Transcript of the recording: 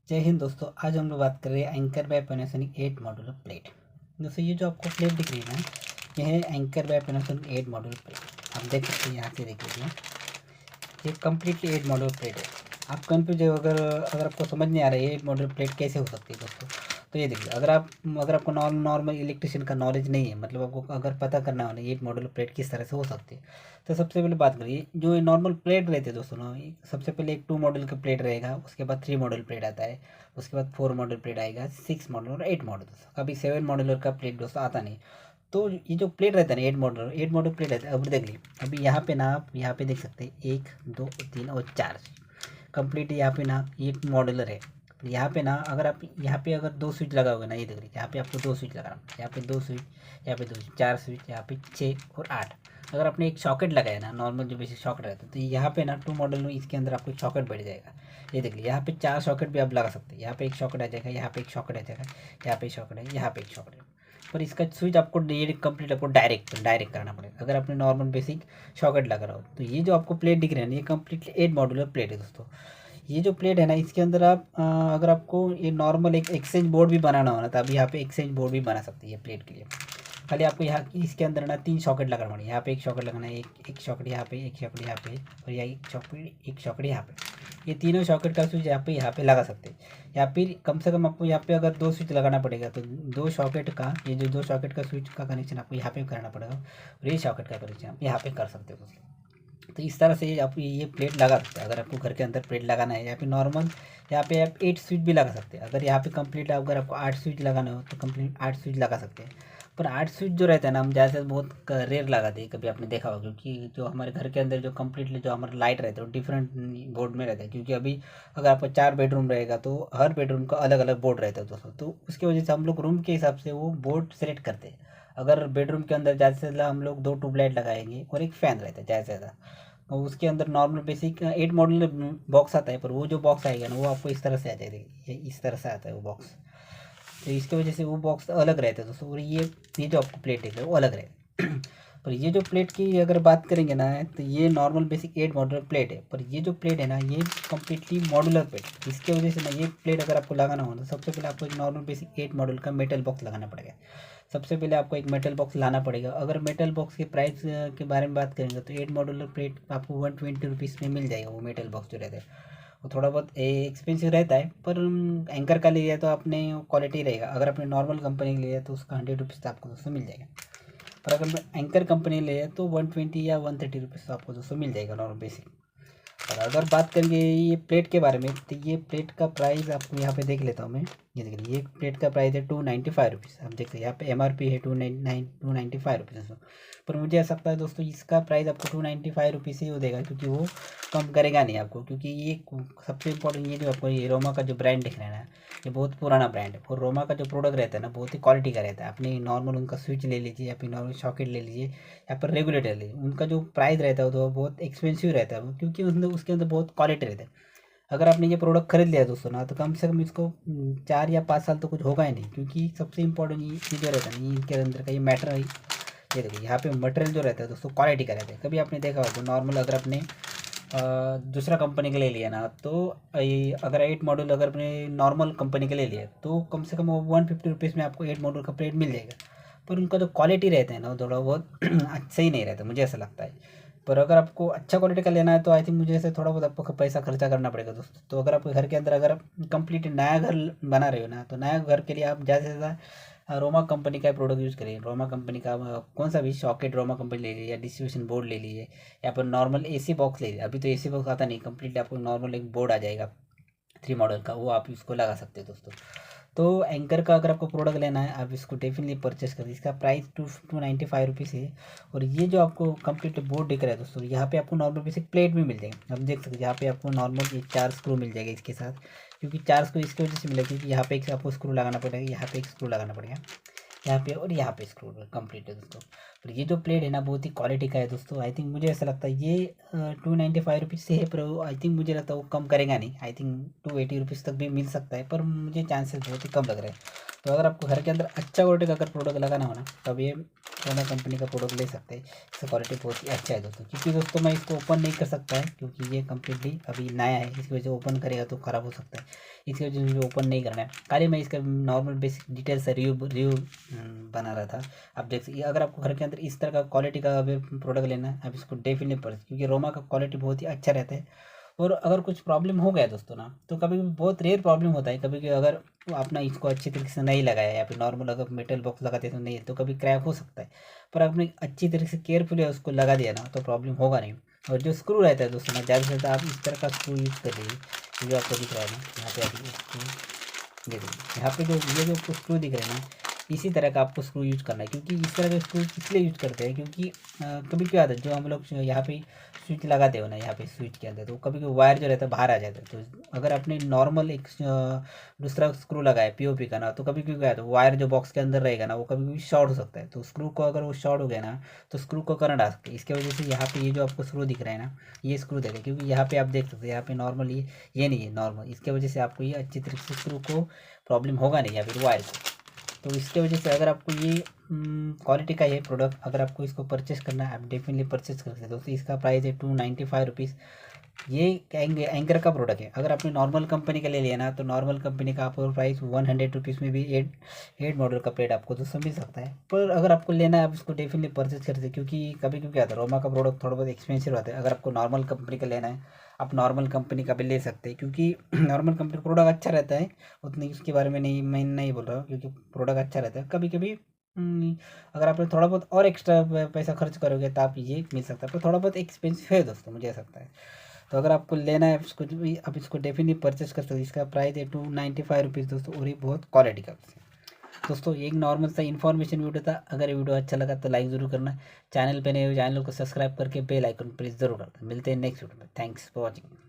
जय हिंद दोस्तों। आज हम लोग बात कर रहे हैं anchor by Panasonic 8 modular plate. दोस्तों ये जो आपको प्लेट दिख रही है ना, यह है anchor by Panasonic 8 modular plate. आप देख सकते हैं, यहाँ से देख लीजिए, ये कम्प्लीटली 8 मॉड्यूलर प्लेट है। आप कंफ्यूज है, अगर आपको समझ नहीं आ रहा है 8 मॉड्यूलर प्लेट कैसे हो सकती है दोस्तों, तो ये देखिए, अगर आपको नॉर्मल इलेक्ट्रिशियन का नॉलेज नहीं है, मतलब आपको अगर पता करना हो ना 8 मॉड्यूलर प्लेट किस तरह से हो सकती है, तो सबसे पहले बात करिए जो ये नॉर्मल प्लेट रहते हैं दोस्तों ना, सबसे पहले एक 2 मॉडल का प्लेट रहेगा, उसके बाद 3 मॉडल प्लेट आता है, उसके बाद 4 मॉडल प्लेट आएगा, 6 मॉडल और 8 मॉडल। कभी 7 मॉडलर का प्लेट दोस्तों आता नहीं। तो ये जो प्लेट रहता है ना, 8 मॉडल प्लेट रहता है। अब देख लीजिए, अभी यहाँ पे ना, आप यहाँ पे देख सकते हैं 1 2 3 और 4 कंप्लीट यहाँ पे ना ये मॉडलर है। यहाँ पे ना अगर आप यहाँ पे अगर 2 स्विच लगाओगे ना, ये देख लीजिए, यहाँ पे आपको 2 स्विच लगाना, यहाँ पे 2 स्विच, यहाँ पे 2 स्विच, 4 स्विच, यहाँ पे 6 और 8। अगर आपने एक सॉकेट लगाया ना, नॉर्मल जो बेसिक सॉकेट रहता है, तो यहाँ पे ना 2 मॉडल में इसके अंदर आपको सॉकेट बैठ जाएगा। ये देख लीजिए, यहाँ पे 4 सॉकेट भी आप लगा सकते हैं। यहाँ पे एक सॉकेट आ जाएगा, यहाँ पे एक सॉकेट आ जाएगा, यहाँ पे सॉकेट है, यहाँ पे एक सॉकेट है। पर इसका स्विच आपको ये कंप्लीट आपको डायरेक्ट करना पड़ेगा अगर आपने नॉर्मल बेसिक सॉकेट लगा रहा हो। तो ये जो आपको प्लेट दिख रहा है ना, ये कंप्लीटली 8 मॉड्यूलर प्लेट है दोस्तों। ये जो प्लेट है ना, इसके अंदर आप अगर आपको ये नॉर्मल एक एक्सचेंज बोर्ड भी बनाना हो ना, तो आप यहाँ पे एक्सचेंज बोर्ड भी बना सकते हैं प्लेट के लिए। खाली आपको यहाँ इसके अंदर ना 3 सॉकेट लगाना पड़ेगा। यहाँ पे एक सॉकेट लगाना है, एक सॉकेट यहाँ पे, एक सॉकेट यहाँ पे, और यहाँ एक सॉकेट यहाँ पे। ये तीनों सॉकेट का स्विच यहाँ पे लगा सकते हैं। या फिर कम से कम आपको यहाँ पे अगर 2 स्विच लगाना पड़ेगा, तो 2 सॉकेट का, ये जो 2 सॉकेट का स्विच का कनेक्शन आपको यहाँ पे करना पड़ेगा, और ये सॉकेट का कनेक्शन आप यहाँ पे कर सकते हो दोस्तों। तो इस तरह से आप ये प्लेट लगा सकते हैं अगर आपको घर के अंदर प्लेट लगाना है। या फिर नॉर्मल यहाँ पे आप 8 स्विच भी लगा सकते हैं। अगर यहाँ पे कंप्लीट अगर आपको 8 स्विच लगाना हो, तो कंप्लीट 8 स्विच लगा सकते हैं। पर 8 स्विच जो रहता है ना, हम ज़्यादा बहुत रेयर लगाते हैं, कभी आपने देखा होगा, क्योंकि जो हमारे घर के अंदर जो कम्प्लीटली जो हमारा लाइट रहता है वो डिफरेंट बोर्ड में रहता है। क्योंकि अभी अगर आपका 4 बेडरूम रहेगा, तो हर बेडरूम का अलग अलग बोर्ड रहता है दोस्तों। तो उसकी वजह से हम लोग रूम के हिसाब से वो बोर्ड सेलेक्ट करते हैं। अगर बेडरूम के अंदर ज़्यादा से ज़्यादा हम लोग 2 ट्यूबलाइट लगाएंगे और एक फ़ैन रहता है ज़्यादा से ज़्यादा, और उसके अंदर नॉर्मल बेसिक 8 मॉडल बॉक्स आता है। पर वो जो बॉक्स आएगा ना, वो आपको इस तरह से आ जाएगा, ये इस तरह से आता है वो बॉक्स। तो इसकी वजह से वो बॉक्स अलग रहता है दोस्तों, और ये जो आपको प्लेट दिख रहा है वो अलग रहेगा। पर ये जो प्लेट की अगर बात करेंगे ना, तो ये नॉर्मल बेसिक 8 मॉडुलर प्लेट है। पर ये जो प्लेट है ना, ये कम्प्लीटली मॉडुलर प्लेट। इसकी वजह से ना, ये प्लेट अगर आपको लगाना हो तो सबसे पहले आपको एक नॉर्मल बेसिक 8 मॉडल का मेटल बॉक्स लगाना पड़ेगा। सबसे पहले आपको एक मेटल बॉक्स लाना पड़ेगा। अगर मेटल बॉक्स के प्राइस के बारे में बात करेंगे, तो 8 मॉडुलर प्लेट आपको 120 रुपीज़ में मिल जाएगा। वो मेटल बॉक्स जो रहता है वो थोड़ा बहुत एक्सपेंसिव रहता है, पर एंकर का लिया तो आपने क्वालिटी रहेगा। अगर आपने नॉर्मल कंपनी का लिया तो उसका 100 रुपीज़ आपको दोस्तों मिल जाएगा। पर अगर एंकर कंपनी ले तो 120 या 130 रुपीज़ आपको दोस्तों मिल जाएगा नॉर्मल बेसिक। और अगर बात करेंगे ये प्लेट के बारे में, तो ये प्लेट का प्राइस आपको यहाँ पे देख लेता हूँ मैं। ये देख लीजिए, ये प्लेट का प्राइस है 295 रुपीज़। आप देख सकते हैं यहाँ पे MRP है 295 रुपीज़ दोस्तों। पर मुझे ऐसा लगता है दोस्तों, इसका प्राइस आपको 295 रुपीज़ ही वो देगा, क्योंकि वो कम करेगा नहीं आपको। क्योंकि ये सबसे इम्पोर्टेंट, ये जो आपको ये रोमा का जो ब्रांड दिख रहा है ना, ये बहुत पुराना ब्रांड है। और रोमा का जो प्रोडक्ट रहता है ना, बहुत ही क्वालिटी का रहता है। आपने नॉर्मल उनका स्विच ले लीजिए, या फिर नॉर्मल सॉकेट ले लीजिए, या फिर रेगुलेटर ले लीजिए, उनका जो प्राइस रहता है वो बहुत एक्सपेंसिव रहता है। क्योंकि उसके अंदर बहुत क्वालिटी रहता है। अगर आपने ये प्रोडक्ट खरीद लिया दोस्तों ना, तो कम से कम इसको 4 या 5 साल तो कुछ होगा ही नहीं। क्योंकि सबसे इम्पोर्टेंट ये जो रहता है ना, इनके अंदर का ये मैटर, ये देखिए यहाँ पे मटेरियल जो रहता है दोस्तों क्वालिटी का रहता है। कभी आपने देखा होगा नॉर्मल, अगर आपने दूसरा कंपनी का ले लिया ना, तो ये अगर 8 मॉडल अगर आपने नॉर्मल कंपनी का ले लिया, तो कम से कम वो 150 रुपीज़ में आपको 8 मॉडल का प्लेट मिल जाएगा। पर उनका जो क्वालिटी रहता है ना, वो थोड़ा बहुत सही नहीं रहता, मुझे ऐसा लगता है। पर अगर आपको अच्छा क्वालिटी का लेना है, तो आई थिंक मुझे ऐसे थोड़ा बहुत आपको पैसा खर्चा करना पड़ेगा दोस्तों। तो अगर आपके घर के अंदर अगर आप कंप्लीट नया घर बना रहे हो ना, तो नया घर के लिए आप ज़्यादा से ज़्यादा रोमा कंपनी का प्रोडक्ट यूज़ करिए। रोमा कंपनी का कौन सा भी सॉकेट रोमा कंपनी ले लीजिए, या डिस्ट्रीब्यूशन बोर्ड ले लीजिए, या फिर नॉर्मल AC बॉक्स ले लीजिए। अभी तो AC बॉक्स आता नहीं, कंप्लीटली आपको नॉर्मल एक बोर्ड आ जाएगा 3 मॉडल का, वो आप इसको लगा सकते हो दोस्तों। तो एंकर का अगर आपको प्रोडक्ट लेना है, आप इसको डेफिनेटली परचेस करिए। इसका प्राइस 295 रुपीज़ है। और ये जो आपको कंप्लीट बोर्ड दिख रहा है दोस्तों, यहाँ पे आपको नॉर्मल बेसिक प्लेट भी मिल जाएगी। आप देख सकते हैं यहाँ पे आपको नॉर्मल ये 4 स्क्रू मिल जाएगा इसके साथ। क्योंकि 4 स्क्रू इसकी वजह से मिलेगा, क्योंकि यहाँ पे एक आपको स्क्रू लगाना पड़ेगा, यहाँ पे एक स्क्रू लगाना पड़ेगा, यहाँ पे और यहाँ पे स्क्रू कंप्लीट है दोस्तों। और ये जो प्लेट है ना, बहुत ही क्वालिटी का है दोस्तों। आई थिंक मुझे ऐसा लगता है ये 295 रुपीज़ से है, पर आई थिंक मुझे लगता है वो कम करेगा नहीं। आई थिंक 280 रुपीज़ तक भी मिल सकता है, पर मुझे चांसेस बहुत ही कम लग रहे हैं। तो अगर आपको घर के अंदर अच्छा क्वालिटी का अगर प्रोडक्ट लगाना हो ना, तब ये रोमा कंपनी का प्रोडक्ट ले सकते हैं। इसका क्वालिटी बहुत ही अच्छा है दोस्तों। क्योंकि दोस्तों मैं इसको ओपन नहीं कर सकता है, क्योंकि ये कम्प्लीटली अभी नया है, इसकी वजह से ओपन करेगा तो ख़राब हो सकता है, इसकी वजह से मुझे ओपन नहीं करना है। खाली मैं इसका नॉर्मल बेसिक डिटेल से रिव्यू बना रहा था। आप देख सकते, अगर आपको घर के अंदर इस तरह का क्वालिटी का प्रोडक्ट लेना है, आप इसको डेफिनेटली पढ़, क्योंकि रोमा का क्वालिटी बहुत ही अच्छा रहता है। और अगर कुछ प्रॉब्लम हो गया दोस्तों ना, तो कभी भी बहुत रेयर प्रॉब्लम होता है, कभी अगर आपने इसको अच्छी तरीके से नहीं लगाया या फिर नॉर्मल अगर मेटल बॉक्स लगाते हैं तो नहीं, तो कभी क्रैक हो सकता है। पर आपने अच्छी तरीके से केयरफुली उसको लगा दिया ना, तो प्रॉब्लम होगा नहीं। और जो स्क्रू रहता है दोस्तों ना, ज़्यादा से ज़्यादा आप इस तरह का स्क्रू यूज़ कर लीजिए, जो आपको दिख रहा है ना यहाँ पे, आप स्क्रू ये देखिए, यहाँ पे जो ये जो आपको स्क्रू दिख रहे हैं ना, इसी तरह का आपको स्क्रू यूज करना है। क्योंकि इस तरह के स्क्रू इसलिए यूज करते हैं, क्योंकि कभी क्या आता है, जो हम लोग यहाँ पे स्विच लगाते हो ना, यहाँ पे स्विच के अंदर, तो कभी कभी वायर जो रहता है बाहर आ जाता है। तो अगर आपने नॉर्मल एक दूसरा स्क्रू लगाया पीओपी का ना, तो कभी कभी क्या है, तो वायर जो बॉक्स के अंदर रहेगा ना, वो कभी कभी शॉर्ट हो सकता है। तो स्क्रू को अगर वो शॉर्ट हो गया ना, तो स्क्रू को करंट आ सकती है। इसकी वजह से यहाँ पे ये जो आपको स्क्रू दिख रहा है ना, ये स्क्रू देखें, क्योंकि यहाँ पे आप देख सकते हैं, यहाँ पे नॉर्मल ये नहीं है नॉर्मल, इसके वजह से आपको ये अच्छी तरीके से स्क्रू को प्रॉब्लम होगा नहीं, या फिर वायर को। तो इसके वजह से अगर आपको ये क्वालिटी का ये प्रोडक्ट, अगर आपको इसको परचेस करना है, आप डेफिनेटली परचेस कर सकते हैं दोस्तों। इसका प्राइस है 295 रुपीज़। ये एंकर का प्रोडक्ट है। अगर आपने नॉर्मल कंपनी का ले लिया ना, तो नॉर्मल कंपनी का आपको प्राइस 100 रुपीज़ में भी एट मॉडल का प्लेट आपको दोस्तों मिल सकता है। पर अगर आपको लेना है, आप इसको डेफिनेटली परचेज कर सकते हैं, क्योंकि कभी कभी क्या आता है, रोमा का प्रोडक्ट थोड़ा बहुत एक्सपेंसिव आता है। अगर आपको नॉर्मल कंपनी का लेना है, आप नॉर्मल कंपनी का भी ले सकते हैं, क्योंकि नॉर्मल कंपनी का प्रोडक्ट अच्छा रहता है। उतनी उसके बारे में नहीं, मैं नहीं बोल रहा हूँ, क्योंकि प्रोडक्ट अच्छा रहता है। कभी कभी अगर आपने थोड़ा बहुत और एक्स्ट्रा पैसा खर्च करोगे, तो आप ये मिल सकता है, पर थोड़ा बहुत एक्सपेंसिव है दोस्तों, मुझे ऐसा लगता है। तो अगर आपको लेना है इसको भी, आप इसको डेफिनेटली परचेस कर सकते हो। इसका प्राइस है 295 रुपीज़ दोस्तों, और ये बहुत क्वालिटी का दोस्तों। ये एक नॉर्मल सा इन्फॉर्मेशन वीडियो था। अगर ये वीडियो अच्छा लगा तो लाइक ज़रूर करना, चैनल पे नए हो चैनल को सब्सक्राइब करके बेल आइकन प्रेस जरूर करना। मिलते हैं नेक्स्ट वीडियो में। Thanks for watching.